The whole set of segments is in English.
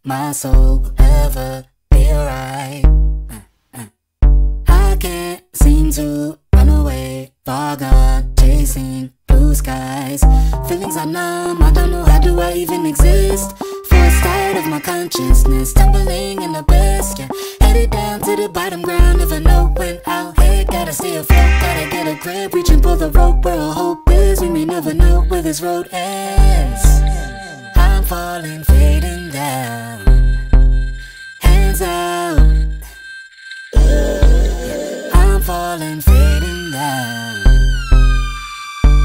my soul will ever be alright. I can't seem to run away, far gone, chasing blue skies. Feelings are numb, I don't know how do I even exist. First sight of my consciousness, tumbling in the abyss, yeah. Headed down to the bottom ground, never know when I'll hit. Gotta stay afloat, gotta get a grip, reaching for the rope where all hope is. We may never know where this road ends. I'm falling, fading down, hands out. I'm falling, fading down.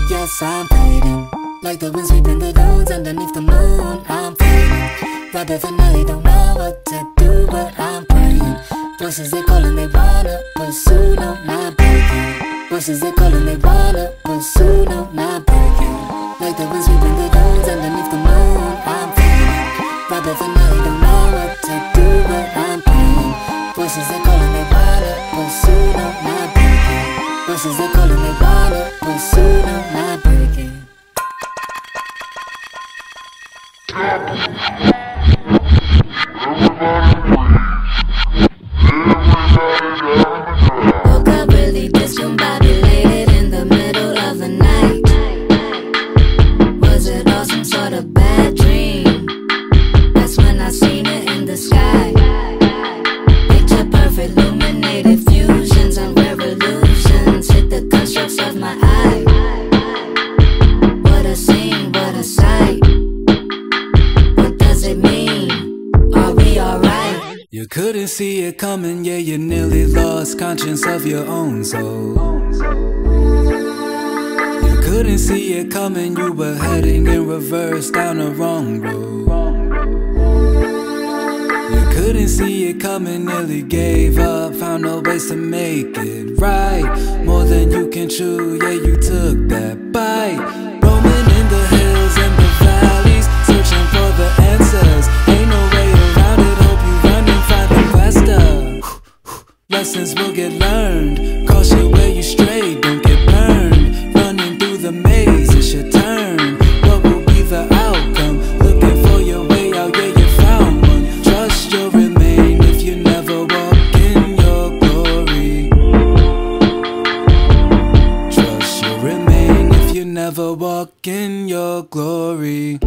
Yes, I'm fading, like the wind sweeping the dunes underneath the moon. I'm fading, right at the night, don't know what to do, but I'm praying. Voices they calling, they wanna pursue, no, not breaking. Voices they calling, they wanna pursue, no, not breaking. Like the wind sweeping the dunes underneath the moon. I'm fading, right at the night, don't know what to do, but I'm praying. Voices they calling, they wanna pursue, no, not breaking. Voices they calling, they wanna pursue, no, not breaking. Woke up really discombobulated in the middle of the night. Was it all some sort of bad dream? That's when I seen it in the sky. Picture perfect, illuminated fusions and revolutions hit the constructs of my eye. What a scene, what a sight. What does it mean? Are we alright? You couldn't see it coming, yeah, you nearly lost conscience of your own soul. You couldn't see it coming, you were heading in reverse down the wrong road. You couldn't see it coming, nearly gave up, found no ways to make it right. More than you can chew, yeah, you took that bite. Roaming in the hills and the valleys, searching for the answers. Ain't no way around it, hope you run and find them faster. Lessons will get learned, caution where you stray, don't get burned. Running through the maze, it's your turn. What will be the outcome? Looking for your way out, yeah, you found one. Trust you'll remain if you never walk in your glory. Trust you'll remain if you never walk in your glory.